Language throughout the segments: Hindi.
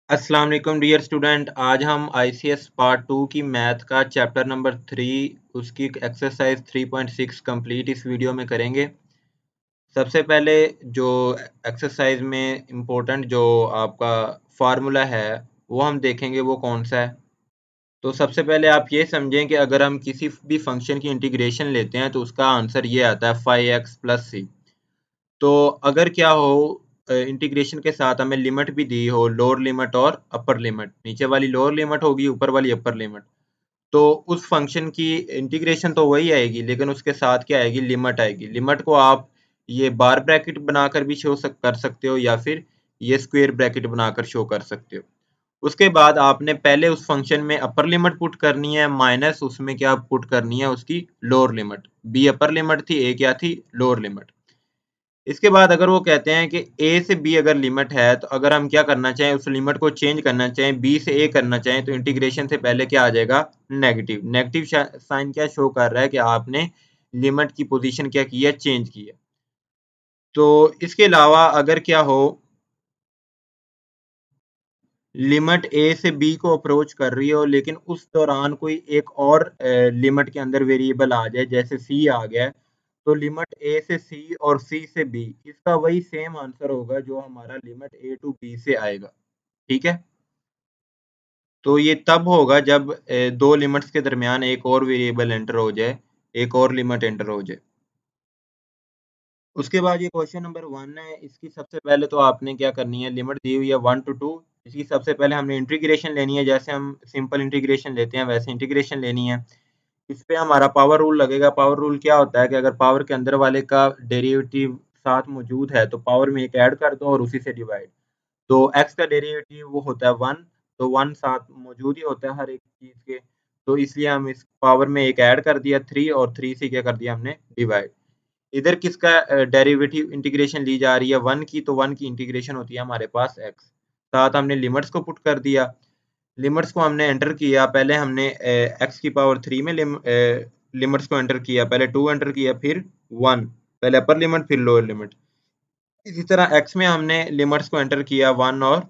अस्सलाम वालेकुम डियर स्टूडेंट। आज हम आईसीएस पार्ट 2 की मैथ का चैप्टर नंबर 3 उसकी एक्सरसाइज 3.6 कंप्लीट इस वीडियो में करेंगे। सबसे पहले जो एक्सरसाइज में इम्पोर्टेंट जो आपका फार्मूला है वो हम देखेंगे वो कौन सा है। तो सबसे पहले आप ये समझें कि अगर हम किसी भी फंक्शन की इंटीग्रेशन लेते हैं तो उसका आंसर ये आता है 5x प्लस सी। तो अगर क्या हो इंटीग्रेशन के साथ हमें लिमिट भी दी हो, लोअर लिमिट और अपर लिमिट, नीचे वाली लोअर लिमिट होगी, ऊपर वाली अपर लिमिट, तो उस फंक्शन की इंटीग्रेशन तो वही आएगी लेकिन उसके साथ क्या आएगी, लिमिट आएगी। लिमिट को आप ये बार ब्रैकेट बनाकर भी कर सकते हो या फिर ये स्क्वायर ब्रैकेट बनाकर शो कर सकते हो। उसके बाद आपने पहले उस फंक्शन में अपर लिमिट पुट करनी है माइनस उसमें क्या पुट करनी है, उसकी lower limit. B upper limit थी, ए क्या थी, लोअर लिमिट। इसके बाद अगर वो कहते हैं कि ए से बी अगर लिमिट है तो अगर हम क्या करना चाहें, उस लिमिट को चेंज करना चाहें, बी से ए करना चाहें, तो इंटीग्रेशन से पहले क्या आ जाएगा, नेगेटिव। नेगेटिव साइन क्या शो कर रहा है कि आपने लिमिट की पोजीशन क्या की है, चेंज की है। तो इसके अलावा अगर क्या हो, लिमिट ए से बी को अप्रोच कर रही हो लेकिन उस दौरान कोई एक और लिमिट के अंदर वेरिएबल आ जाए, जैसे सी आ गया है, तो लिमिट ए से सी और सी से बी, इसका वही सेम आंसर होगा जो हमारा लिमिट ए टू बी से आएगा। ठीक है। तो ये तब होगा जब दो लिमिट्स के दरमियान एक और वेरिएबल एंटर हो जाए, एक और लिमिट एंटर हो जाए। उसके बाद ये क्वेश्चन नंबर 1 है। इसकी सबसे पहले तो आपने क्या करनी है, लिमिट दी हुई है 1 to 2। इसकी सबसे पहले हमने इंटीग्रेशन लेनी है, जैसे हम सिंपल इंटीग्रेशन लेते हैं वैसे इंटीग्रेशन लेनी है। इस पे हमारा पावर रूल लगेगा। पावर रूल क्या होता है कि अगर पावर के अंदर वाले का डेरिवेटिव साथ मौजूद है तो पावर में एक ऐड कर दो और उसी से डिवाइड। तो x का डेरिवेटिव वो होता है 1, तो 1 साथ मौजूद ही होता है हर एक चीज़ के। तो इसलिए हम इस पावर में एक ऐड कर दिया 3 और 3 से क्या कर दिया हमने, डिवाइड। इधर किसका डेरिवेटिव इंटीग्रेशन ली जा रही है, 1 की, तो 1 की इंटीग्रेशन होती है हमारे पास x। साथ हमने लिमिट्स को पुट कर दिया। लिमिट्स को हमने एंटर किया, पहले हमने x की पावर 3 में लिमिट्स को एंटर किया, पहले 2 एंटर किया फिर 1, पहले अपर लिमिट फिर लोअर लिमिट। इसी तरह x में हमने लिमिट्स को एंटर किया 1 और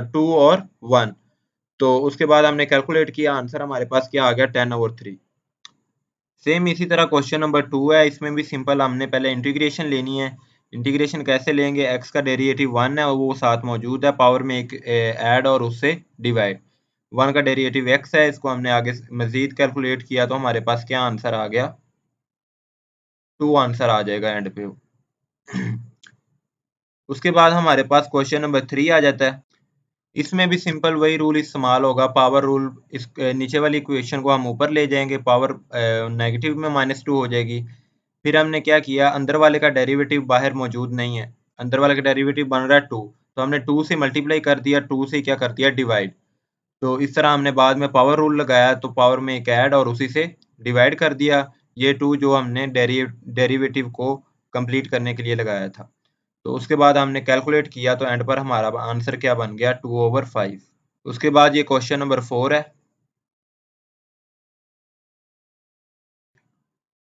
2 और 1। तो उसके बाद हमने कैलकुलेट किया, आंसर हमारे पास क्या आ गया, 10/3। सेम इसी तरह क्वेश्चन नंबर 2 है। इसमें भी सिंपल हमने पहले इंटीग्रेशन लेनी है। इंटीग्रेशन कैसे लेंगे, x का डेरिवेटिव 1 है और वो साथ मौजूद है, पावर में एक ऐड और उससे डिवाइड। 1 का डेरिवेटिव x है, इसको हमने आगे मजीद कैलकुलेट किया तो हमारे पास क्या आंसर आ गया, 2 आंसर आ जाएगा एंड पे। उसके बाद हमारे पास क्वेश्चन नंबर 3 आ जाता है। इसमें भी सिंपल वही रूल इस्तेमाल होगा, पावर रूल। इस नीचे वाली इक्वेशन को हम ऊपर ले जाएंगे, पावर नेगेटिव में -2 हो जाएगी। फिर हमने क्या किया, अंदर वाले का डेरिवेटिव बाहर मौजूद नहीं है, अंदर वाले का डेरिवेटिव बन रहा है 2, तो हमने 2 से मल्टीप्लाई कर दिया, 2 से क्या कर दिया, डिवाइड। तो इस तरह हमने बाद में पावर रूल लगाया तो पावर में एक ऐड और उसी से डिवाइड कर दिया। ये 2 जो हमने डेरिवेटिव को कंप्लीट करने के लिए लगाया था। तो उसके बाद हमने कैलकुलेट किया तो एंड पर हमारा आंसर क्या बन गया, 2/5। उसके बाद ये क्वेश्चन नंबर 4 है।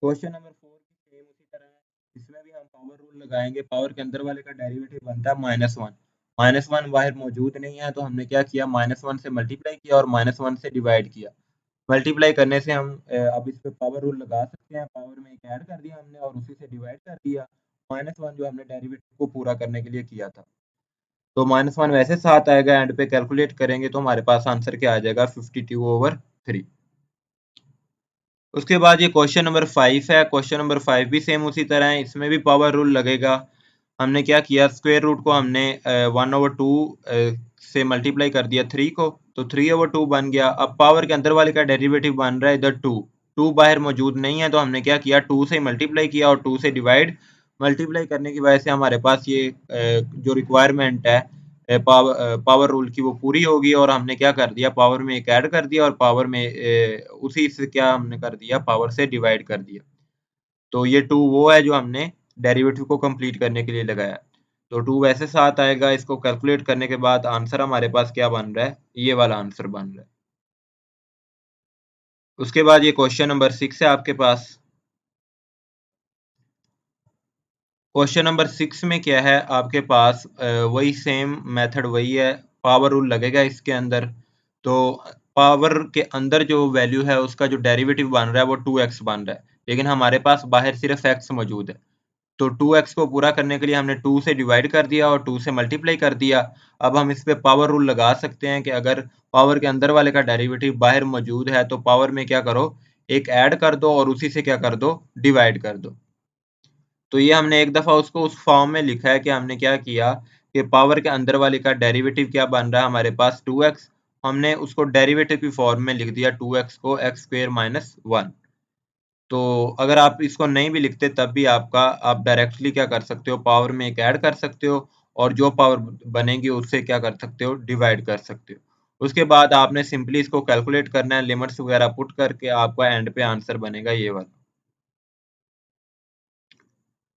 क्वेश्चन नंबर 4 की सेम उसी तरह है। इसमें भी हम पावर रूल लगाएंगे। पावर के अंदर वाले का डेरिवेटिव बनता है -1। -1 बाहर मौजूद नहीं है तो हमने क्या किया, -1 से मल्टीप्लाई किया और -1 से डिवाइड किया। मल्टीप्लाई करने से हम अब इस पे पावर रूल लगा सकते हैं। पावर में एक ऐड कर दिया हमने और उसी से डिवाइड कर दिया। -1 जो हमने डेरिवेटिव को पूरा करने के लिए किया था। तो -1 वैसे साथ आएगा, एंड पे कैलकुलेट करेंगे तो हमारे पास आंसर क्या आ जाएगा, 52/3। उसके बाद ये क्वेश्चन नंबर 5 है। क्वेश्चन नंबर 5 भी सेम उसी तरह है। इसमें भी पावर रूल लगेगा। हमने क्या किया, स्क्वायर रूट को हमने 1/2 से मल्टीप्लाई कर दिया 3 को, तो 3/2 बन गया। अब पावर के अंदर वाले का डेरिवेटिव बन रहा है इधर 2, 2 बाहर मौजूद नहीं है तो हमने क्या किया, 2 से मल्टीप्लाई किया और 2 से डिवाइड। मल्टीप्लाई करने की वजह से हमारे पास ये जो रिक्वायरमेंट है पावर रूल की वो पूरी होगी और हमने क्या कर दिया, पावर में एक ऐड कर दिया और पावर में उसी से क्या हमने कर दिया, पावर से डिवाइड कर दिया। तो ये 2 वो है जो हमने डेरिवेटिव को कंप्लीट करने के लिए लगाया। तो 2 वैसे साथ आएगा। इसको कैलकुलेट करने के बाद आंसर हमारे पास क्या बन रहा है, ये वाला आंसर बन रहा है। उसके बाद ये क्वेश्चन नंबर 6 है आपके पास। क्वेश्चन नंबर 6 में क्या है आपके पास, वही सेम मेथड वही है। पावर रूल लगेगा इसके अंदर। तो पावर के अंदर जो वैल्यू है उसका जो डेरिवेटिव बन रहा है वो 2x बन रहा है, लेकिन हमारे पास बाहर सिर्फ x मौजूद है। तो 2x को पूरा करने के लिए हमने 2 से डिवाइड कर दिया और 2 से मल्टीप्लाई कर दिया। अब हम इस पे पावर रूल लगा सकते हैं कि अगर पावर के अंदर वाले का डेरिवेटिव बाहर मौजूद है तो पावर में क्या करो, एक ऐड कर दो और उसी से क्या कर दो, डिवाइड कर दो। तो ये हमने एक दफ़ा उसको उस फॉर्म में लिखा है कि हमने क्या किया कि पावर के अंदर वाले का डेरिवेटिव क्या बन रहा है हमारे पास 2x, हमने उसको डेरिवेटिव की फॉर्म में लिख दिया 2x को x स्क्वायर माइनस 1। तो अगर आप इसको नहीं भी लिखते तब भी आप डायरेक्टली क्या कर सकते हो, पावर में एक ऐड कर सकते हो और जो पावर बनेगी उससे क्या कर सकते हो, डिवाइड कर सकते हो। उसके बाद आपने सिंपली इसको कैलकुलेट करना है, लिमिट्स वगैरह पुट करके आपका एंड पे आंसर बनेगा ये वाला।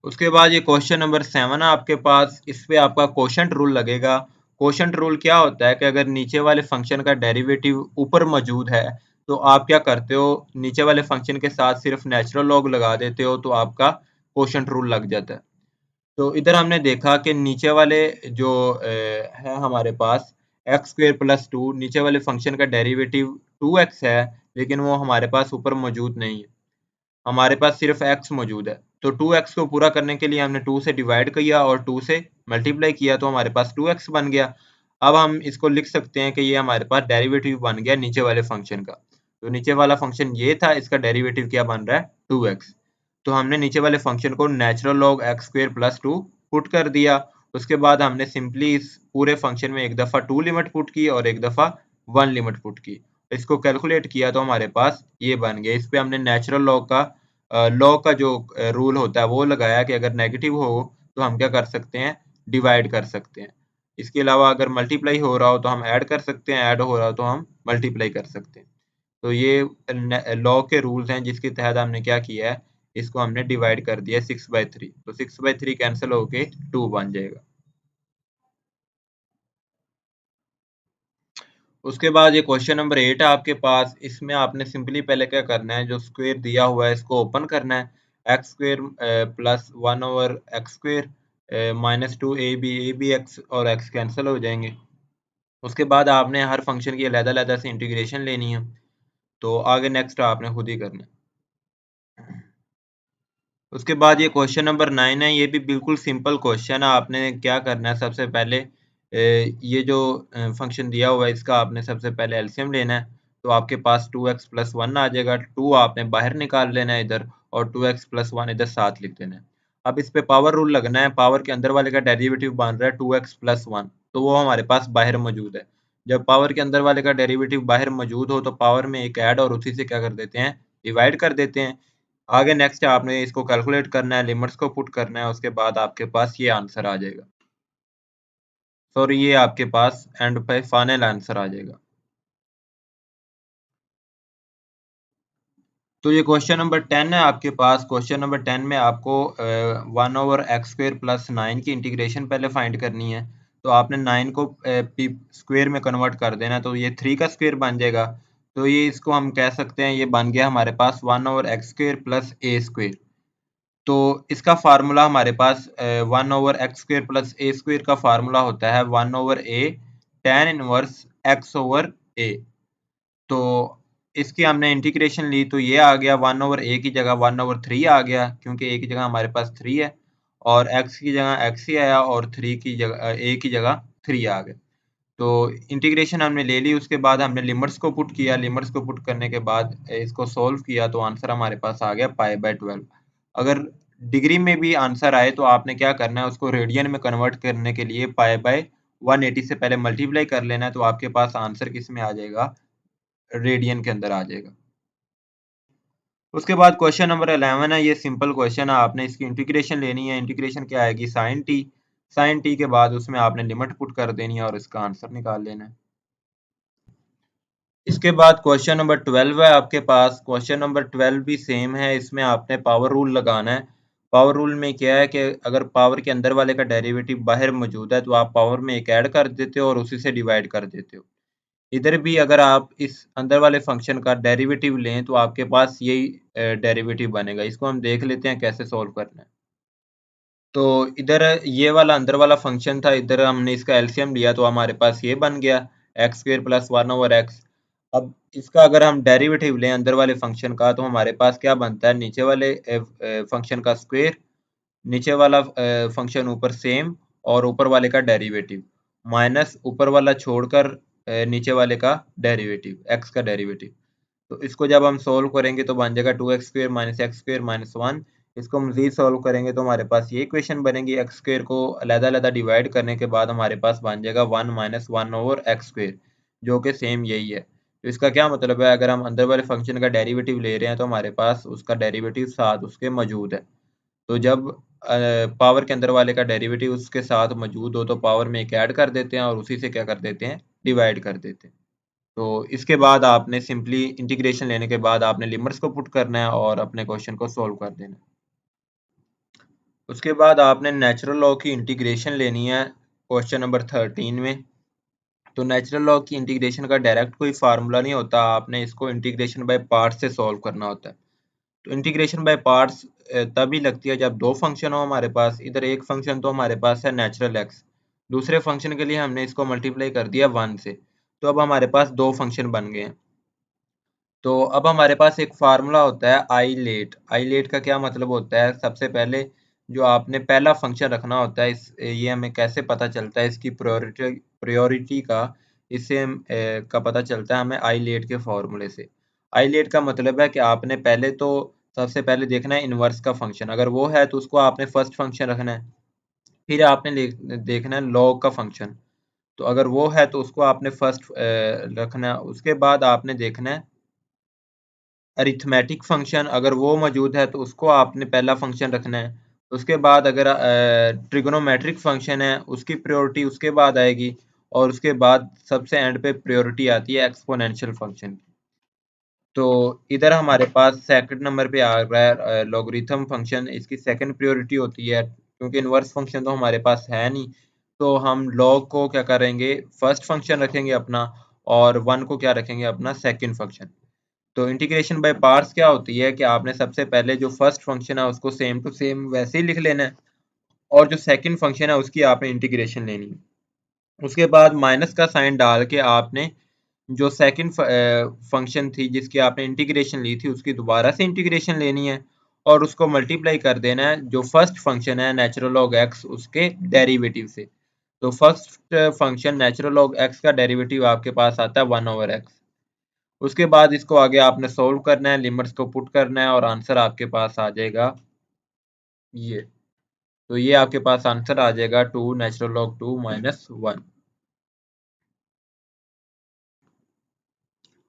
उसके बाद ये क्वेश्चन नंबर 7 है आपके पास, इस पे आपका कोशंट रूल लगेगा। कोशंट रूल क्या होता है कि अगर नीचे वाले फंक्शन का डेरिवेटिव ऊपर मौजूद है तो आप क्या करते हो, नीचे वाले फंक्शन के साथ सिर्फ नेचुरल लॉग लगा देते हो तो आपका कोशंट रूल लग जाता है। तो इधर हमने देखा कि नीचे वाले जो है हमारे पास एक्स स्क्वेयर प्लस टू, नीचे वाले फंक्शन का डेरिवेटिव 2x है, लेकिन वो हमारे पास ऊपर मौजूद नहीं है, हमारे पास सिर्फ x मौजूद है। तो 2x को पूरा करने के लिए हमने 2 से डिवाइड किया और 2 से मल्टीप्लाई किया तो हमारे पास 2x बन गया। अब हम इसको लिख सकते हैं कि ये हमारे पास डेरिवेटिव बन गया नीचे वाले फंक्शन का। तो नीचे वाला फंक्शन ये था, इसका डेरिवेटिव क्या बन रहा है, 2x। तो हमने नीचे वाले फंक्शन को natural log x square plus two put कर दिया। उसके बाद हमने सिंपली इस पूरे फंक्शन में एक दफ़ा 2 लिमिट पुट की और एक दफ़ा 1 लिमिट पुट की। इसको कैलकुलेट किया तो हमारे पास ये बन गया। इस पे हमने नेचुरल लॉग का लॉ का जो रूल होता है वो लगाया कि अगर नेगेटिव हो तो हम क्या कर सकते हैं, डिवाइड कर सकते हैं। इसके अलावा अगर मल्टीप्लाई हो रहा हो तो हम ऐड कर सकते हैं, ऐड हो रहा हो तो हम मल्टीप्लाई कर सकते हैं। तो ये लॉ के रूल्स हैं जिसके तहत हमने क्या किया है, इसको हमने डिवाइड कर दिया 6/3। तो 6/3 कैंसिल होके 2 बन जाएगा। उसके बाद ये क्वेश्चन नंबर 8 है आपके पास, इसमें आपने सिंपली पहले क्या करना है, जो स्क्वायर दिया हुआ है इसको ओपन करना है। X square plus 1 over x square minus 2 x और एक्स कैंसिल हो जाएंगे। उसके बाद आपने हर फंक्शन की अलग-अलग से इंटीग्रेशन लेनी है। तो आगे नेक्स्ट आपने खुद ही करना है। उसके बाद ये क्वेश्चन नंबर 9 है, ये भी बिल्कुल सिंपल क्वेश्चन है। आपने क्या करना है, सबसे पहले ये जो फंक्शन दिया हुआ है इसका आपने सबसे पहले एलसीएम लेना है। तो आपके पास 2x प्लस 1 आ जाएगा, 2 आपने बाहर निकाल लेना है इधर और 2x प्लस 1 इधर साथ लिख देना है। अब इस पे पावर रूल लगना है, पावर के अंदर वाले का डेरिवेटिव बन रहा है 2x प्लस 1, तो वो हमारे पास बाहर मौजूद है। जब पावर के अंदर वाले का डेरिवेटिव बाहर मौजूद हो तो पावर में एक ऐड और उसी से क्या कर देते हैं, डिवाइड कर देते हैं। आगे नेक्स्ट है आपने इसको कैलकुलेट करना है, लिमिट्स को पुट करना है, उसके बाद आपके पास ये आंसर आ जाएगा। सॉरी, ये आपके पास एंड पे फाइनल आंसर आ जाएगा। तो ये क्वेश्चन नंबर 10 है आपके पास। क्वेश्चन नंबर 10 में आपको 1 ओवर एक्स स्क्वायर प्लस 9 की इंटीग्रेशन पहले फाइंड करनी है। तो आपने 9 को पी स्क्वायर में कन्वर्ट कर देना है, तो ये 3 का स्क्वायर बन जाएगा। तो ये इसको हम कह सकते हैं, ये बन गया हमारे पास 1 ओवर एक्स स्क्वायर प्लस ए स्क्वायर। तो इसका फार्मूला हमारे पास 1 ओवर एक्स स्क्वायर प्लस ए स्क्वायर का फार्मूला होता है 1 ओवर ए tan इनवर्स एक्स ओवर ए। तो इसकी हमने इंटीग्रेशन ली तो ये आ गया 1 ओवर ए की जगह 1 ओवर 3 आ गया, क्योंकि ए की जगह हमारे पास 3 है और एक्स की जगह एक्स ही आया और 3 की जगह ए की जगह 3 आ गया। तो इंटीग्रेशन हमने ले ली, उसके बाद हमने लिमिट्स को पुट किया, लिमिट्स को पुट करने के बाद इसको सॉल्व किया तो आंसर हमारे पास आ गया पाई/12। अगर डिग्री में भी आंसर आए तो आपने क्या करना है, उसको रेडियन में कन्वर्ट करने के लिए पाई/180 से पहले मल्टीप्लाई कर लेना है, तो आपके पास आंसर किस में आ जाएगा, रेडियन के अंदर आ जाएगा। उसके बाद क्वेश्चन नंबर 11 है, ये सिंपल क्वेश्चन है, आपने इसकी इंटीग्रेशन लेनी है। इंटीग्रेशन क्या आएगी, साइन टी। साइन टी के बाद उसमें आपने लिमिट पुट कर देनी है और इसका आंसर निकाल लेना है। इसके बाद क्वेश्चन नंबर 12 है आपके पास। क्वेश्चन नंबर 12 भी सेम है, इसमें आपने पावर रूल लगाना है। पावर रूल में क्या है कि अगर पावर के अंदर वाले का डेरिवेटिव बाहर मौजूद है तो आप पावर में एक ऐड कर देते हो और उसी से डिवाइड कर देते हो। इधर भी अगर आप इस अंदर वाले फंक्शन का डेरिवेटिव लें तो आपके पास यही डेरिवेटिव बनेगा। इसको हम देख लेते हैं कैसे सॉल्व करना है। तो इधर ये वाला अंदर वाला फंक्शन था, इधर हमने इसका एलसीएम लिया तो हमारे पास ये बन गया x square plus one over x. अब इसका अगर हम डेरिवेटिव लें अंदर वाले फंक्शन का तो हमारे पास क्या बनता है, नीचे वाले फंक्शन का स्क्वेयर, नीचे वाला फंक्शन ऊपर सेम और ऊपर वाले का डेरिवेटिव माइनस ऊपर वाला छोड़कर नीचे वाले का डेरिवेटिव एक्स का डेरिवेटिव। तो इसको जब हम सोल्व करेंगे तो बन जाएगा two X square minus X square minus one. इसको मजीद सोल्व करेंगे तो हमारे पास ये इक्वेशन बनेगी, एक्स स्क्वेयर को अलग-अलग डिवाइड करने के बाद हमारे पास बन जाएगा one minus one over x square, जो कि सेम यही है। तो इसका क्या मतलब है, अगर हम अंदर वाले फंक्शन का डेरिवेटिव ले रहे हैं तो हमारे पास उसका डेरिवेटिव साथ उसके मौजूद है। तो जब पावर के अंदर वाले का डेरिवेटिव उसके साथ मौजूद हो तो पावर में एक ऐड कर देते हैं और उसी से क्या कर देते हैं, डिवाइड कर देते हैं। तो इसके बाद आपने सिंपली इंटीग्रेशन लेने के बाद आपने लिमिट्स को पुट करना है और अपने क्वेश्चन को सॉल्व कर देना है। उसके बाद आपने नेचुरल लॉ की इंटीग्रेशन लेनी है क्वेश्चन नंबर 13 में। तो नेचुरल लॉ की इंटीग्रेशन का डायरेक्ट कोई फार्मूला नहीं होता, आपने इसको इंटीग्रेशन बाय पार्ट्स से सॉल्व करना होता है। तो इंटीग्रेशन बाय पार्ट्स तभी लगती है जब दो फंक्शन हो हमारे पास। इधर एक फंक्शन तो हमारे पास है नेचुरल एक्स, दूसरे फंक्शन के लिए हमने इसको मल्टीप्लाई कर दिया वन से, तो अब हमारे पास दो फंक्शन बन गए हैं। तो अब हमारे पास एक फार्मूला होता है आई लेट। आई लेट का क्या मतलब होता है, सबसे पहले जो आपने पहला फंक्शन रखना होता है, इस ये हमें कैसे पता चलता है इसकी प्रायोरिटी का, इससे का पता चलता है हमें आई लेट के फार्मूले से। आई लेट का मतलब है कि आपने पहले तो सबसे पहले देखना है इनवर्स का फंक्शन, अगर वो है तो उसको आपने फर्स्ट फंक्शन रखना है। फिर आपने देखना है लॉग का फंक्शन, तो अगर वो है तो उसको आपने फर्स्ट रखना है। उसके बाद आपने देखना है अरिथमेटिक फंक्शन, अगर वो मौजूद है तो उसको आपने पहला फंक्शन रखना है। उसके बाद अगर ट्रिग्नोमेट्रिक फंक्शन है उसकी प्रायोरिटी उसके बाद आएगी, और उसके बाद सबसे एंड पे प्रायोरिटी आती है एक्सपोनेंशियल फंक्शन की। तो इधर हमारे पास सेकंड नंबर पे आ रहा है लॉगरिथम फंक्शन, इसकी सेकंड प्रायोरिटी होती है क्योंकि इनवर्स फंक्शन तो हमारे पास है नहीं। तो हम लॉग को क्या करेंगे, फर्स्ट फंक्शन रखेंगे अपना, और वन को क्या रखेंगे अपना सेकंड फंक्शन। तो इंटीग्रेशन बाय पार्ट्स क्या होती है कि आपने सबसे पहले जो फर्स्ट फंक्शन है उसको सेम टू सेम वैसे ही लिख लेना है, और जो सेकंड फंक्शन है उसकी आपने इंटीग्रेशन लेनी है। उसके बाद माइनस का साइन डाल के आपने जो सेकंड फंक्शन थी जिसकी आपने इंटीग्रेशन ली थी उसकी दोबारा से इंटीग्रेशन लेनी है, और उसको मल्टीप्लाई कर देना है जो फर्स्ट फंक्शन है नेचुरल लॉग एक्स उसके डेरिवेटिव से। तो first function natural log x का डेरिवेटिव आपके पास आता है वन ओवर एक्स। उसके बाद इसको आगे आपने सोल्व करना है, लिमिट्स को पुट करना है और आंसर आपके पास आ जाएगा ये। तो ये आपके पास आंसर आ जाएगा two natural log two minus one.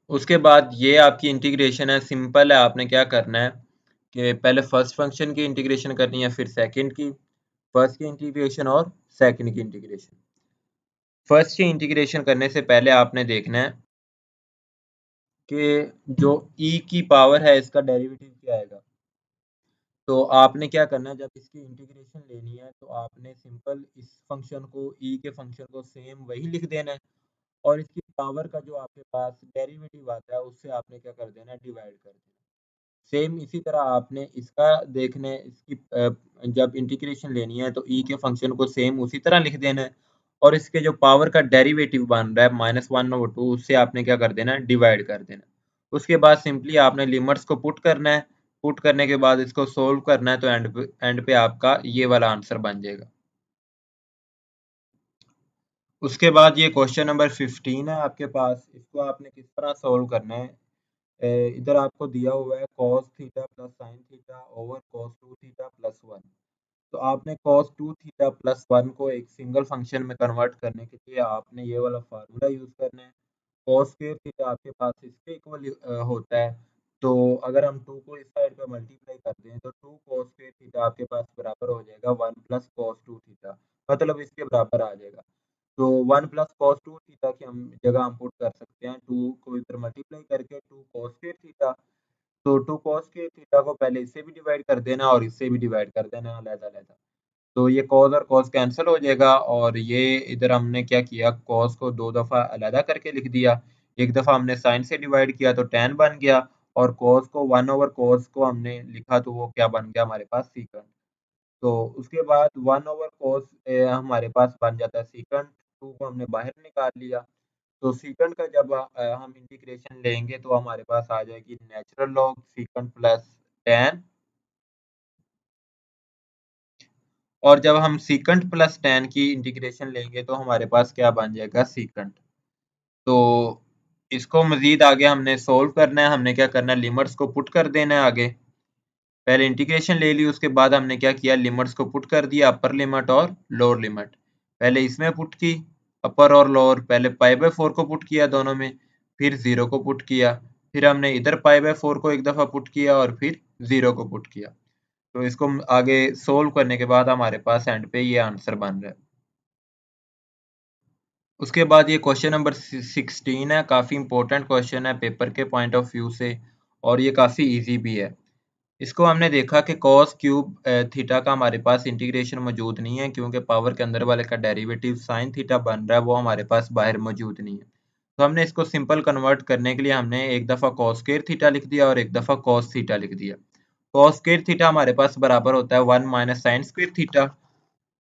उसके बाद ये आपकी इंटीग्रेशन है, सिंपल है। आपने क्या करना है कि पहले फर्स्ट फंक्शन की इंटीग्रेशन करनी है, फिर सेकंड की, फर्स्ट की इंटीग्रेशन और सेकंड की इंटीग्रेशन। फर्स्ट की इंटीग्रेशन करने से पहले आपने देखना है कि जो ई की पावर है इसका डेरिवेटिव क्या आएगा। तो आपने क्या करना है, जब इसकी इंटीग्रेशन लेनी है तो आपने सिंपल इस फंक्शन को ई के फंक्शन को सेम वही लिख देना है, और इसकी पावर का जो आपके पास डेरिवेटिव आता है उससे आपने क्या कर देना है, डिवाइड कर देना है। सेम इसी तरह आपने इसका देखने इसकी जब इंटीग्रेशन लेनी है तो ई के फंक्शन को सेम उसी तरह लिख देना है, और इसके जो पावर का डेरिवेटिव बन रहा है माइनस वन ओवर टू उससे आपने क्या कर देना है, डिवाइड कर देना है। उसके बाद सिंपली आपने लिमिट्स को पुट करना है, पुट करने के बाद इसको सोल्व करना है, तो एंड पे आपका ये वाला आंसर बन जाएगा। उसके बाद ये क्वेश्चन नंबर 15 है आपके पास, इसको आपने किस तरह सोल्व करना है। इधर आपको दिया हुआ है cos theta plus sine theta over cos 2 theta plus one. तो आपने cos 2 थीटा प्लस वन को एक सिंगल फंक्शन में कन्वर्ट करने के लिए आपने ये वाला फार्मूला यूज करना है। cos स्क्वायर थीटा आपके पास इसके इक्वल होता है। तो अगर हम 2 को इस साइड पे मल्टीप्लाई कर दें तो 2 cos स्क्वायर थीटा आपके पास बराबर हो जाएगा 1 प्लस cos 2 थीटा, मतलब इसके बराबर आ जाएगा। तो 1 प्लस cos 2 थीटा की हम जगह हम पुट कर सकते हैं 2 को इधर मल्टीप्लाई करके 2 cos स्क्वायर थीटा। तो 2 cos स्क्वायर थीटा को पहले इससे भी डिवाइड कर देना और इससे भी डिवाइड कर देना अलग-अलग। तो ये cos और cos कैंसिल हो जाएगा, और ये इधर हमने क्या किया, cos को दो दफ़ा अलहदा करके लिख दिया। एक दफ़ा हमने साइन से डिवाइड किया तो tan बन गया, और cos को 1 ओवर cos को हमने लिखा तो वो क्या बन गया हमारे पास, सीकंड। तो उसके बाद 1/cos हमारे पास बन जाता है सीकंट 2 को हमने बाहर निकाल लिया। तो सीकंट का जब हम इंटीग्रेशन लेंगे तो हमारे पास आ जाएगी नेचुरल लॉग सीकंट प्लस tan, और जब हम सीकंट प्लस tan की इंटीग्रेशन लेंगे तो हमारे पास क्या बन जाएगा सीकंट। तो इसको मजीद आगे हमने सोल्व करना है, हमने क्या करना है लिमिट्स को पुट कर देना है आगे। पहले इंटीग्रेशन ले ली, उसके बाद हमने क्या किया लिमिट्स को पुट कर दिया, अपर लिमिट और लोअर लिमिट। पहले इसमें पुट की अपर और लोअर, पहले पाई/4 को पुट किया दोनों में, फिर 0 को पुट किया, फिर हमने इधर पाई/4 को एक दफा पुट किया और फिर 0 को पुट किया। तो इसको आगे सोल्व करने के बाद हमारे पास एंड पे ये आंसर बन रहा है। उसके बाद ये क्वेश्चन नंबर 16 है, काफी इंपॉर्टेंट क्वेश्चन है पेपर के पॉइंट ऑफ व्यू से, और ये काफी इजी भी है। इसको हमने देखा कि cos क्यूब थीटा का हमारे पास इंटीग्रेशन मौजूद नहीं है, क्योंकि पावर के अंदर वाले का डेरिवेटिव sin थीटा बन रहा है, वो हमारे पास बाहर मौजूद नहीं है। तो हमने इसको सिंपल कन्वर्ट करने के लिए हमने एक दफ़ा cos स्क्वायर थीटा लिख दिया और एक दफ़ा cos थीटा लिख दिया। cos स्क्वायर थीटा हमारे पास बराबर होता है 1 माइनस साइन स्क्वायर थीटा।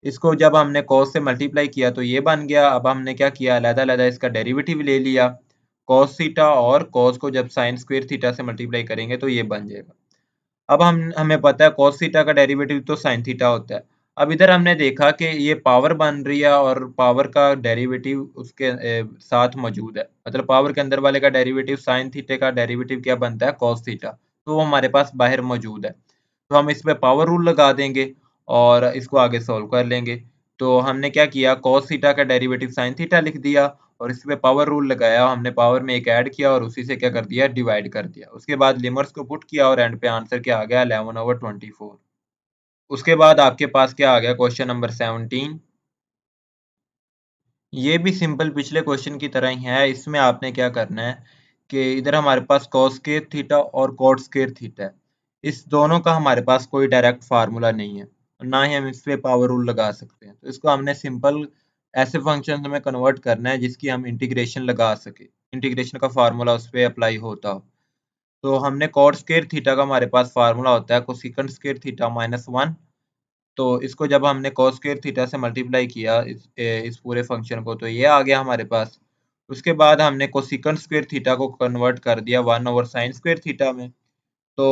इसको जब हमने cos से मल्टीप्लाई किया तो ये बन गया। अब हमने क्या किया, अलग-अलग इसका डेरिवेटिव ले लिया। cos थीटा और cos को जब sin स्क्वायर थीटा से मल्टीप्लाई करेंगे तो ये बन जाएगा। अब हमें पता है cos थीटा का डेरिवेटिव तो sin थीटा होता है। अब इधर हमने देखा कि ये पावर बन रही है और पावर का डेरिवेटिव उसके साथ मौजूद है, मतलब पावर के अंदर वाले का डेरिवेटिव sin थीटे का डेरिवेटिव क्या बनता है cos थीटा, तो वो हमारे पास बाहर मौजूद है। तो हम इस पे पावर रूल लगा देंगे और इसको आगे सॉल्व कर लेंगे। तो हमने क्या किया, cos थीटा का डेरिवेटिव sin थीटा लिख दिया और इस पे पावर रूल लगाया, हमने पावर में एक ऐड किया और उसी से क्या कर दिया डिवाइड कर दिया। उसके बाद लिमिट्स को पुट किया और एंड पे आंसर क्या आ गया 11/24। उसके बाद आपके पास क्या आ गया क्वेश्चन नंबर 17। ये भी सिंपल पिछले क्वेश्चन की तरह ही है। इसमें आपने क्या करना है कि इधर हमारे पास cos स्क्वायर थीटा और cot स्क्वायर थीटा है। इस दोनों का हमारे पास कोई डायरेक्ट फार्मूला नहीं है, ना ही हम इस पे पावर रूल लगा सकते हैं। तो इसको हमने सिंपल ऐसे फंक्शन में कन्वर्ट करना है जिसकी हम इंटीग्रेशन लगा सके, इंटीग्रेशन का फार्मूला उस पर अप्लाई होता हो। तो हमने cot स्क्वायर थीटा का हमारे पास फार्मूला होता है कोसेकंट स्क्वायर थीटा -1। तो इसको जब हमने cos स्क्वायर थीटा से मल्टीप्लाई किया इस पूरे फंक्शन को, तो ये आ गया हमारे पास। उसके बाद हमने कोसेकंट स्क्वायर थीटा को कन्वर्ट कर दिया 1/sin स्क्वायर थीटा में। तो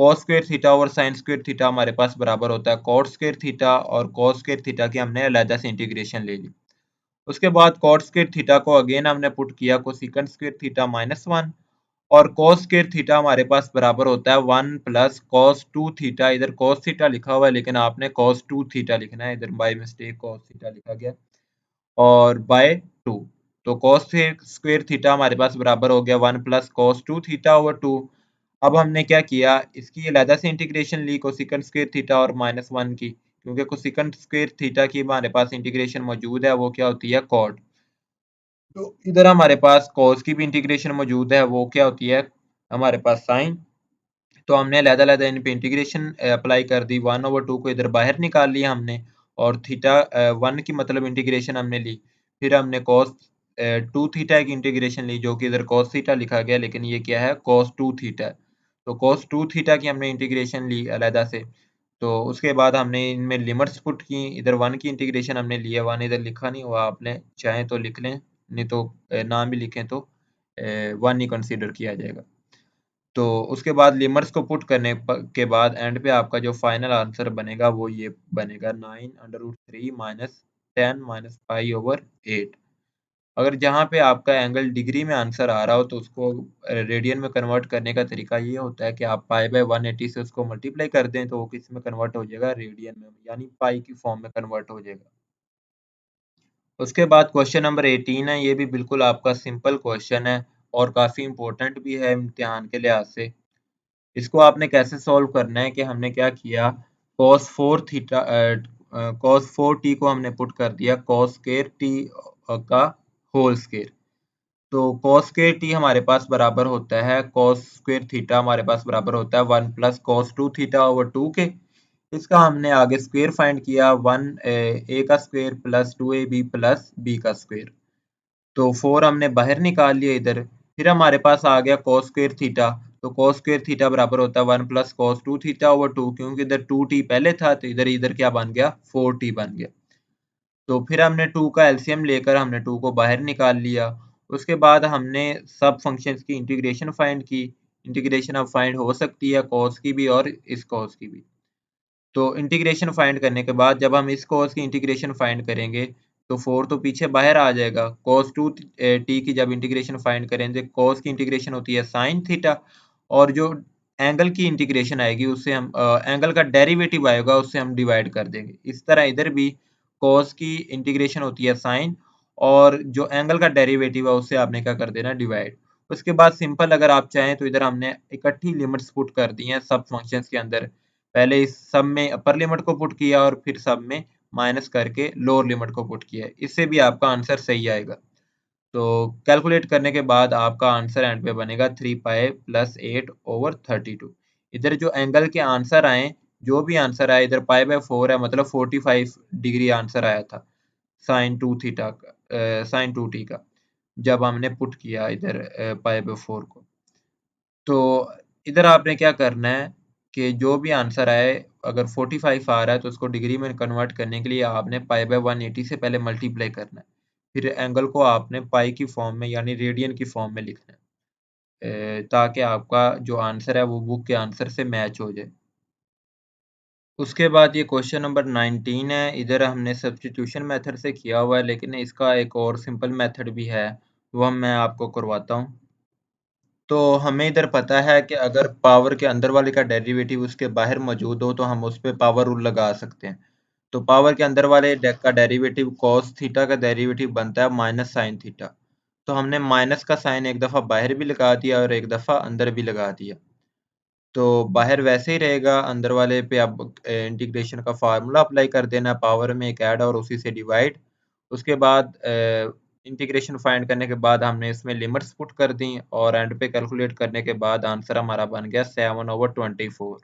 cos स्क्वायर थीटा और sin स्क्वायर थीटा हमारे पास बराबर होता है cot स्क्वायर थीटा, और cos स्क्वायर थीटा की हमने अलग से इंटीग्रेशन ले ली। उसके बाद cot स्क्वायर थीटा को अगेन हमने पुट किया कोसेकंट स्क्वायर थीटा -1, और cos स्क्वायर थीटा हमारे पास बराबर होता है 1 प्लस cos 2 थीटा। इधर cos थीटा लिखा हुआ है लेकिन आपने cos 2 थीटा लिखना है, इधर बाय मिस्टेक cos थीटा लिखा गया, और बाय 2। तो cos स्क्वायर थीटा हमारे पास बराबर हो गया 1 प्लस cos 2 थीटा ओवर 2। अब हमने क्या किया, इसकी अलग से इंटीग्रेशन ली कोसेकंट स्क्वायर थीटा और -1 की, क्योंकि कोसेकंट स्क्वायर थीटा की हमारे पास इंटीग्रेशन मौजूद है, वो क्या होती है cot। तो इधर हमारे पास cos की भी इंटीग्रेशन मौजूद है, वो क्या होती है हमारे पास sin। तो हमने अलग-अलग इन पे इंटीग्रेशन अप्लाई कर दी, 1/2 को इधर बाहर निकाल लिया हमने, और थीटा 1 की मतलब इंटीग्रेशन हमने ली। फिर हमने cos 2 थीटा की इंटीग्रेशन ली, जो कि इधर cos थीटा लिखा गया लेकिन ये क्या है cos 2 थीटा है। तो cos 2 थीटा की हमने इंटीग्रेशन ली अलग से। तो उसके बाद हमने इनमें लिमिट्स पुट की, इधर 1 की इंटीग्रेशन हमने ली है, 1 इधर लिखा नहीं हुआ, आपने चाहें तो लिख लें, नहीं तो ना भी लिखें तो 1 ही कंसीडर किया जाएगा। तो उसके बाद लिमिट्स को पुट करने के बाद एंड पे आपका जो फाइनल आंसर बनेगा वो ये बनेगा 9√3 माइनस 10 माइनस पाई/8। अगर जहाँ पे आपका एंगल डिग्री में आंसर आ रहा हो तो उसको रेडियन में कन्वर्ट करने का तरीका ये होता है कि आप पाई/180 से उसको मल्टीप्लाई कर दें तो वो किस में कन्वर्ट हो जाएगा, रेडियन में, यानी पाई की फॉर्म में कन्वर्ट हो जाएगा। उसके बाद क्वेश्चन नंबर 18 है, ये भी बिल्कुल आपका सिंपल क्वेश्चन है और काफ़ी इंपॉर्टेंट भी है इम्तिहान के लिहाज से। इसको आपने कैसे सॉल्व करना है कि हमने क्या किया, cos 4 थीटा cos 4t को हमने पुट कर दिया cos स्क्वायर t का होल स्क्वायर। तो cos स्क्वायर t हमारे पास बराबर होता है cos स्क्वायर थीटा हमारे पास बराबर होता है 1 प्लस cos 2 थीटा ओवर 2 के। इसका हमने आगे स्क्वायर फाइंड किया, 1 a का square plus 2ab plus b का स्क्वायर। तो 4 हमने बाहर निकाल लिया इधर। फिर हमारे पास आ गया cos स्क्वायर थीटा। तो cos स्क्वायर थीटा बराबर होता है 1 प्लस cos 2 थीटा ओवर 2, क्योंकि इधर 2t पहले था तो इधर इधर क्या बन गया 4t बन गया। तो फिर हमने 2 का एलसीएम लेकर हमने 2 को बाहर निकाल लिया। उसके बाद हमने सब फंक्शंस की इंटीग्रेशन फाइंड की। इंटीग्रेशन अब फाइंड हो सकती है cos की भी और इस cos की भी। तो इंटीग्रेशन फाइंड करने के बाद जब हम इस cos की इंटीग्रेशन फाइंड करेंगे तो 4 तो पीछे बाहर आ जाएगा। cos 2 t की जब इंटीग्रेशन फाइंड करेंगे, cos की इंटीग्रेशन होती है sin थीटा, और जो एंगल की इंटीग्रेशन आएगी उससे हम एंगल का डेरिवेटिव आएगा उससे हम डिवाइड कर देंगे। इस तरह इधर भी cos की इंटीग्रेशन होती है sin, और जो एंगल का डेरिवेटिव है उससे आपने क्या कर देना डिवाइड। उसके बाद सिंपल अगर आप चाहें तो इधर हमने इकट्ठी लिमिट्स पुट कर दी हैं सब फंक्शंस के अंदर। पहले इस सब में अपर लिमिट को पुट किया और फिर सब में माइनस करके लोअर लिमिट को पुट किया। इससे भी आपका आंसर सही आएगा। तो कैलकुलेट करने के बाद आपका आंसर एंड पे बनेगा 3 पाई प्लस 8 ओवर 32। इधर जो एंगल के आंसर आए, जो भी आंसर आए, इधर पाई बाय 4 है मतलब 45 डिग्री आंसर आया था साइन 2 थीटा का, साइन 2t का, जब हमने पुट किया इधर पाई बाय 4 को। तो इधर आपने क्या करना है कि जो भी आंसर आए, अगर 45 आ रहा है तो उसको डिग्री में कन्वर्ट करने के लिए आपने पाई बाय 180 से पहले मल्टीप्लाई करना है। फिर एंगल को आपने पाई की फॉर्म में यानी रेडियन की फॉर्म में लिखना है, ताकि आपका जो आंसर है वो बुक के आंसर से मैच हो जाए। उसके बाद ये क्वेश्चन नंबर 19 है। इधर हमने सब्स्टिट्यूशन मेथड से किया हुआ है, लेकिन इसका एक और सिंपल मेथड भी है, वो मैं आपको करवाता हूँ। तो हमें इधर पता है कि अगर पावर के अंदर वाले का डेरिवेटिव उसके बाहर मौजूद हो तो हम उस पे पावर रूल लगा सकते हैं। तो पावर के अंदर वाले का डेरिवेटिव cos थीटा का डेरिवेटिव बनता है माइनस साइन थीटा। तो हमने माइनस का साइन एक दफ़ा बाहर भी लगा दिया और एक दफ़ा अंदर भी लगा दिया। तो बाहर वैसे ही रहेगा, अंदर वाले पे अब इंटीग्रेशन का फार्मूला अप्लाई कर देना, पावर में एक ऐड और उसी से डिवाइड। उसके बाद इंटीग्रेशन फाइंड करने के बाद हमने इसमें लिमिट्स पुट कर दी और एंड पे कैलकुलेट करने के बाद आंसर हमारा बन गया 7/24।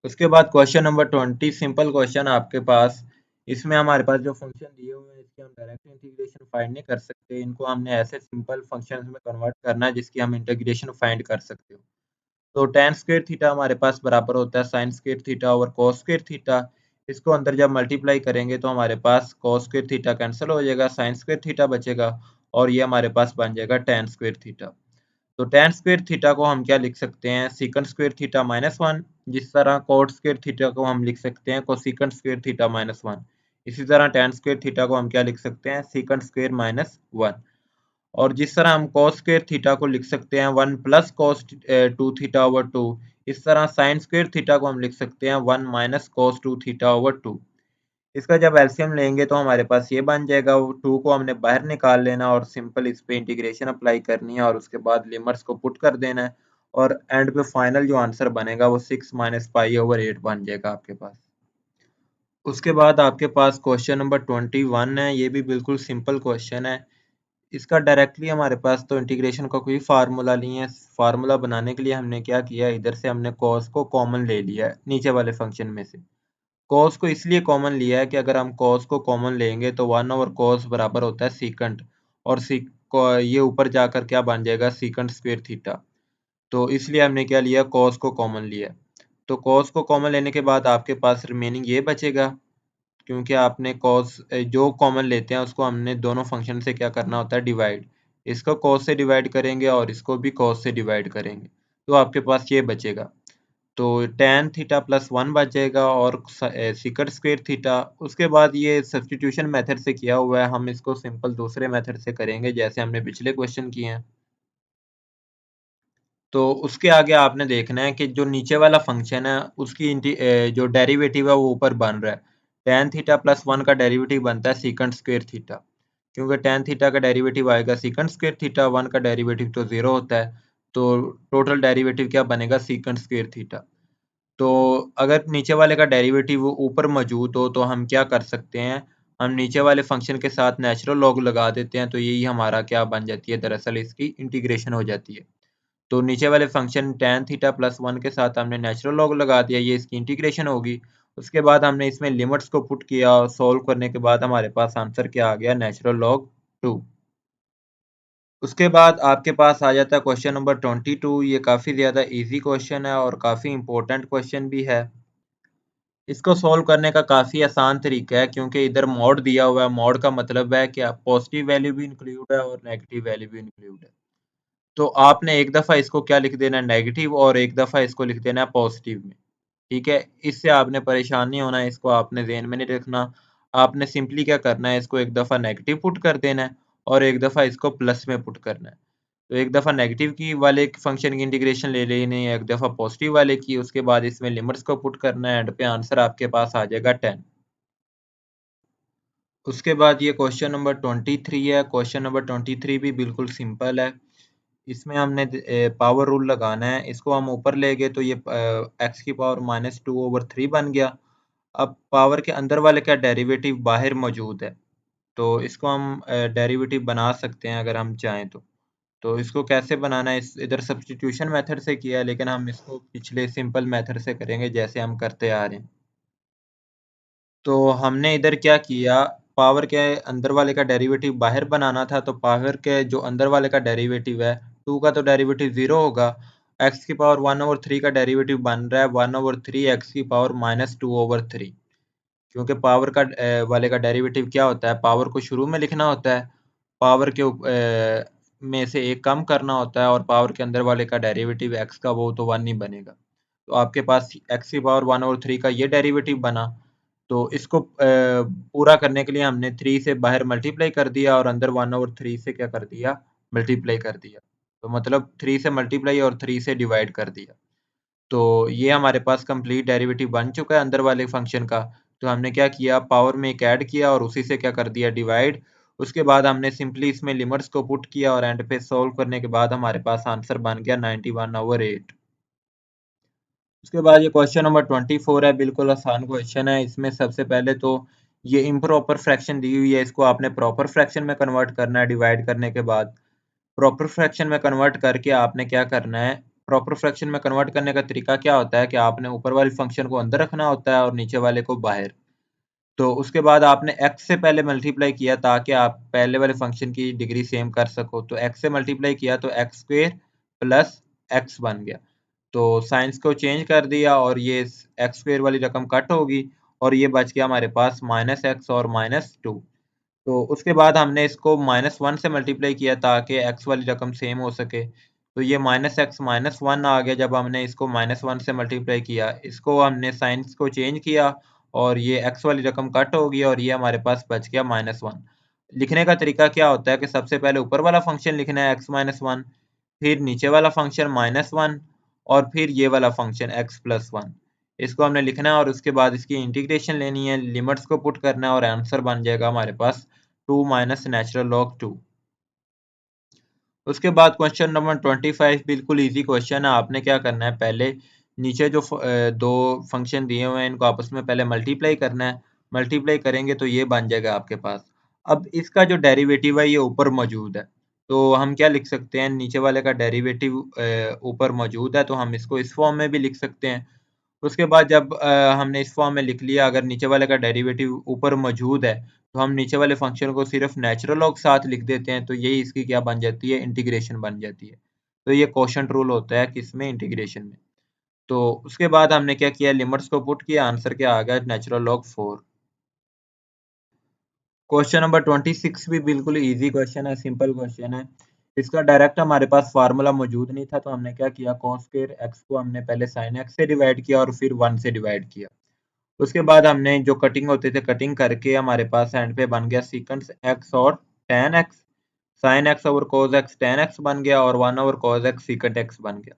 उसके बाद क्वेश्चन नंबर 20 सिंपल क्वेश्चन आपके पास। इसमें हमारे पास जो फंक्शन दिए हुए हैं इसके हम डायरेक्ट इंटीग्रेशन फाइंड नहीं कर सकते, इनको हमने ऐसे सिंपल फंक्शंस में कन्वर्ट करना है जिसकी हम इंटीग्रेशन फाइंड कर सकते हो। तो tan स्क्वायर थीटा हमारे पास बराबर होता है sin square theta over cos square theta. इसको अंदर जब मल्टीप्लाई करेंगे तो हमारे पास cos स्क्वायर थीटा कैंसिल हो जाएगा, sin स्क्वायर थीटा बचेगा और ये हमारे पास बन जाएगा tan स्क्वायर थीटा। तो tan स्क्वायर थीटा को हम क्या लिख सकते हैं, सीकंड स्क्वायर थीटा -1। जिस तरह cot स्क्वायर थीटा को हम लिख सकते हैं कोसिकंड स्क्वायर थीटा -1, इसी तरह tan स्क्वायर थीटा को हम क्या लिख सकते हैं, सीकंड स्क्वायर -1। और जिस तरह हम cos स्क्वायर थीटा को लिख सकते हैं 1 प्लस cos 2 थीटा ओवर 2, इस तरह sin स्क्वायर थीटा को हम लिख सकते हैं 1 माइनस cos 2 थीटा ओवर 2। इसका जब एलसीएम लेंगे तो हमारे पास ये बन जाएगा। 2 को हमने बाहर निकाल लेना और सिंपल इस पे इंटीग्रेशन अप्लाई करनी है और उसके बाद लिमिट्स को पुट कर देना है और एंड पे फाइनल जो आंसर बनेगा वो 6 माइनस पाई ओवर 8 बन जाएगा आपके पास। उसके बाद आपके पास क्वेश्चन नंबर 21 है। ये भी बिल्कुल सिंपल क्वेश्चन है। इसका डायरेक्टली हमारे पास तो इंटीग्रेशन का कोई फार्मूला नहीं है। फार्मूला बनाने के लिए हमने क्या किया, इधर से हमने cos को कॉमन ले लिया है नीचे वाले फंक्शन में से। cos को इसलिए कॉमन लिया है कि अगर हम cos को कॉमन लेंगे तो 1 ओवर cos बराबर होता है सीकंट, और ये ऊपर जाकर क्या बन जाएगा सीकंट स्क्वायर थीटा। तो इसलिए हमने क्या लिया, cos को कॉमन लिया। तो cos को कॉमन लेने के बाद आपके पास रिमेनिंग ये बचेगा, क्योंकि आपने cos जो कॉमन लेते हैं उसको हमने दोनों फंक्शन से क्या करना होता है डिवाइड। इसको cos से डिवाइड करेंगे और इसको भी cos से डिवाइड करेंगे, तो आपके पास ये बचेगा। तो tan थीटा प्लस 1 बच जाएगा और सीकट स्क्वायर थीटा। उसके बाद ये सब्स्टिट्यूशन मेथड से किया हुआ है, हम इसको सिंपल दूसरे मेथड से करेंगे जैसे हमने पिछले क्वेश्चन किए हैं। तो उसके आगे आपने देखना है कि जो नीचे वाला फंक्शन है उसकी जो डेरिवेटिव है वो ऊपर बन रहा है। tan थीटा प्लस 1 का डेरिवेटिव बनता है सीकंड स्क्वायर थीटा, क्योंकि tan थीटा का डेरिवेटिव आएगा सीकंड स्क्वायर थीटा, 1 का डेरिवेटिव तो 0 होता है। तो टोटल डेरिवेटिव क्या बनेगा सीकंड स्क्वायर थीटा। तो अगर नीचे वाले का डेरिवेटिव ऊपर मौजूद हो तो हम क्या कर सकते हैं, हम नीचे वाले फंक्शन के साथ नेचुरल लॉग लगा देते हैं, तो यही हमारा क्या बन जाती है, दरअसल इसकी इंटीग्रेशन हो जाती है। तो नीचे वाले फंक्शन tan थीटा प्लस 1 के साथ हमने नेचुरल लॉग लगा दिया, ये इसकी इंटीग्रेशन होगी। उसके बाद हमने इसमें लिमिट्स को पुट किया और सॉल्व करने के बाद हमारे पास आंसर क्या आ गया, नेचुरल लॉग 2। उसके बाद आपके पास आ जाता है क्वेश्चन नंबर 22। ये काफ़ी ज़्यादा इजी क्वेश्चन है और काफ़ी इंपॉर्टेंट क्वेश्चन भी है। इसको सॉल्व करने का काफ़ी आसान तरीका है, क्योंकि इधर मॉड दिया हुआ है। मॉड का मतलब है कि पॉजिटिव वैल्यू भी इंक्लूड है और नेगेटिव वैल्यू भी इंक्लूड है। तो आपने एक दफ़ा इसको क्या लिख देना है, नेगेटिव, और एक दफ़ा इसको लिख देना है पॉजिटिव में। ठीक है, इससे आपने परेशान नहीं होना है, इसको आपने ज़हन में नहीं रखना। आपने सिंपली क्या करना है, इसको एक दफ़ा नेगेटिव पुट कर देना है और एक दफ़ा इसको प्लस में पुट करना है। तो एक दफ़ा नेगेटिव की वाले फंक्शन की इंटीग्रेशन ले लेनी है, एक दफ़ा पॉजिटिव वाले की, उसके बाद इसमें लिमिट्स को पुट करना है, एंड पे आंसर आपके पास आ जाएगा 10। उसके बाद ये क्वेश्चन नंबर 23 है। क्वेश्चन नंबर 23 भी बिल्कुल सिंपल है। इसमें हमने पावर रूल लगाना है। इसको हम ऊपर ले गए तो ये एक्स की पावर -2/3 बन गया। अब पावर के अंदर वाले का डेरिवेटिव बाहर मौजूद है, तो इसको हम डेरिवेटिव बना सकते हैं अगर हम चाहें तो। तो इसको कैसे बनाना है, इस इधर सब्स्टिट्यूशन मेथड से किया है, लेकिन हम इसको पिछले सिंपल मेथड से करेंगे जैसे हम करते आ रहे हैं। तो हमने इधर क्या किया, पावर के अंदर वाले का डेरिवेटिव बाहर बनाना था, तो पावर के जो अंदर वाले का डेरिवेटिव है, 2 का तो डेरिवेटिव 0 होगा। एक्स की पावर 1/3 का डेरिवेटिव बन रहा है 1/3 एक्स की पावर -2/3। क्योंकि पावर का वाले का डेरिवेटिव क्या होता है, पावर को शुरू में लिखना होता है, पावर के में से एक कम करना होता है, और पावर के अंदर वाले का डेरिवेटिव एक्स का वो तो 1 ही बनेगा। तो आपके पास एक्स की पावर 1/3 का ये डेरिवेटिव बना। तो इसको पूरा करने के लिए हमने 3 से बाहर मल्टीप्लाई कर दिया और अंदर 1/3 से क्या कर दिया, मल्टीप्लाई कर दिया। तो मतलब 3 से मल्टीप्लाई और 3 से डिवाइड कर दिया। तो ये हमारे पास कंप्लीट डेरिवेटिव बन चुका है अंदर वाले फंक्शन का। तो हमने क्या किया, पावर में एक ऐड किया और उसी से क्या कर दिया, डिवाइड। उसके बाद हमने सिंपली इसमें लिमिट्स को पुट किया और एंड पे सॉल्व करने के बाद हमारे पास आंसर बन गया 91/8। उसके बाद ये क्वेश्चन नंबर 24 है। बिल्कुल आसान क्वेश्चन है। इसमें सबसे पहले तो ये इम्प्रॉपर फ्रैक्शन दी हुई है, इसको आपने प्रॉपर फ्रैक्शन में कन्वर्ट करना है डिवाइड करने के बाद। प्रॉपर फ्रैक्शन में कन्वर्ट करके आपने क्या करना है, प्रॉपर फ्रैक्शन में कन्वर्ट करने का तरीका क्या होता है कि आपने ऊपर वाले फंक्शन को अंदर रखना होता है और नीचे वाले को बाहर। तो उसके बाद आपने x से पहले मल्टीप्लाई किया ताकि आप पहले वाले फंक्शन की डिग्री सेम कर सको। तो x से मल्टीप्लाई किया तो एक्स स्क्वेयर प्लस एक्स बन गया। तो साइंस को चेंज कर दिया और ये एक्स स्क्वेयर वाली रकम कट होगी और ये बच गया हमारे पास -x और -2। तो उसके बाद हमने इसको -1 से मल्टीप्लाई किया ताकि x वाली रकम सेम हो सके। तो ये -x -1 आ गया जब हमने इसको -1 से मल्टीप्लाई किया। इसको हमने साइंस को चेंज किया और ये x वाली रकम कट हो गई और ये हमारे पास बच गया -1। लिखने का तरीका क्या होता है कि सबसे पहले ऊपर वाला फंक्शन लिखना है x-1, फिर नीचे वाला फंक्शन -1 और फिर ये वाला फंक्शन x+1। इसको हमने लिखना है और उसके बाद इसकी इंटीग्रेशन लेनी है, लिमिट्स को पुट करना है और आंसर बन जाएगा हमारे पास 2 माइनस नेचुरल लॉग 2। उसके बाद क्वेश्चन नंबर 25 बिल्कुल इजी क्वेश्चन है। आपने क्या करना है, पहले नीचे जो दो फंक्शन दिए हुए हैं इनको आपस में पहले मल्टीप्लाई करना है। मल्टीप्लाई करेंगे तो ये बन जाएगा आपके पास। अब इसका जो डेरिवेटिव है ये ऊपर मौजूद है, तो हम क्या लिख सकते हैं, नीचे वाले का डेरिवेटिव ऊपर मौजूद है तो हम इसको इस फॉर्म में भी लिख सकते हैं। उसके बाद जब हमने इस फॉर्म में लिख लिया, अगर नीचे वाले का डेरिवेटिव ऊपर मौजूद है तो हम नीचे वाले फंक्शन को सिर्फ नेचुरल लॉग साथ लिख देते हैं, तो यही इसकी क्या बन जाती है, इंटीग्रेशन बन जाती है। तो ये क्वोशंट रूल होता है किसमें, इंटीग्रेशन में। तो उसके बाद हमने क्या किया, लिमिट्स को पुट किया, आंसर क्या आ गया, नेचुरल लॉग 4। क्वेश्चन नंबर 26 भी बिल्कुल इजी क्वेश्चन है, सिंपल क्वेश्चन है। इसका डायरेक्ट हमारे पास फार्मूला मौजूद नहीं था, तो हमने क्या किया, cos स्क्वायर x को हमने पहले sin x से डिवाइड किया और फिर 1 से डिवाइड किया। उसके बाद हमने जो कटिंग होते थे कटिंग करके हमारे पास एंड पे बन गया सीकेंट x और tan x। sin x over cos x tan x बन गया और 1 over cos x secant x बन गया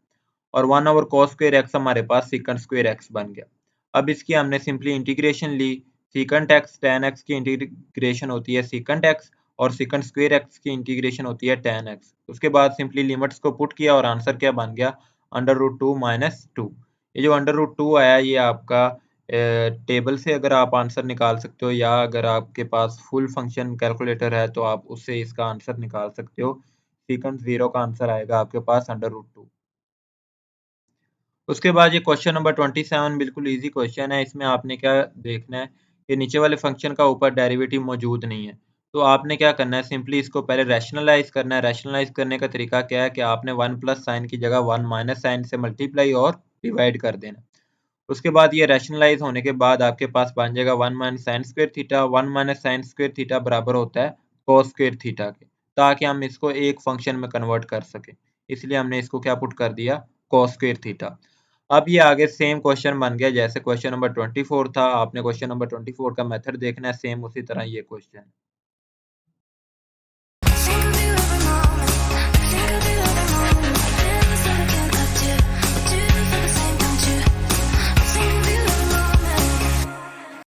और 1 ओवर cos स्क्वायर x हमारे पास सीकेंट स्क्वायर x बन गया। अब इसकी हमने सिंपली इंटीग्रेशन ली। सीकेंट x tan x की इंटीग्रेशन होती है सीकेंट x और सीकेंट स्क्वायर x की इंटीग्रेशन होती है tan x। उसके बाद सिंपली लिमिट्स को पुट किया और आंसर क्या बन गया, √2 माइनस 2। ये जो √2 आया ये आपका टेबल से अगर आप आंसर निकाल सकते हो या अगर आपके पास फुल फंक्शन कैलकुलेटर है तो आप उससे इसका आंसर निकाल सकते हो। सीकेंट 0 का आंसर आएगा आपके पास √2। उसके बाद ये क्वेश्चन नंबर 27 बिल्कुल इजी क्वेश्चन है। इसमें आपने क्या देखना है कि नीचे वाले फंक्शन का ऊपर डेरिवेटिव मौजूद नहीं है। तो आपने क्या करना है, सिंपली इसको पहले रैशनलाइज करना है। रैशनलाइज करने का तरीका क्या है कि आपने 1 प्लस साइन की जगह 1 माइनस साइन से मल्टीप्लाई और डिवाइड कर देना। उसके बाद ये रैशनलाइज होने के बाद आपके पास बन जाएगा 1 minus sine square theta. 1 minus sine square theta बराबर होता है cos स्क्वायर थीटा के, ताकि हम इसको एक फंक्शन में कन्वर्ट कर सके, इसलिए हमने इसको क्या पुट कर दिया, cos स्क्वायर थीटा। अब ये आगे सेम क्वेश्चन बन गया जैसे क्वेश्चन नंबर 24 था। आपने क्वेश्चन नंबर 24 का मेथड देखना है, सेम उसी तरह ये क्वेश्चन।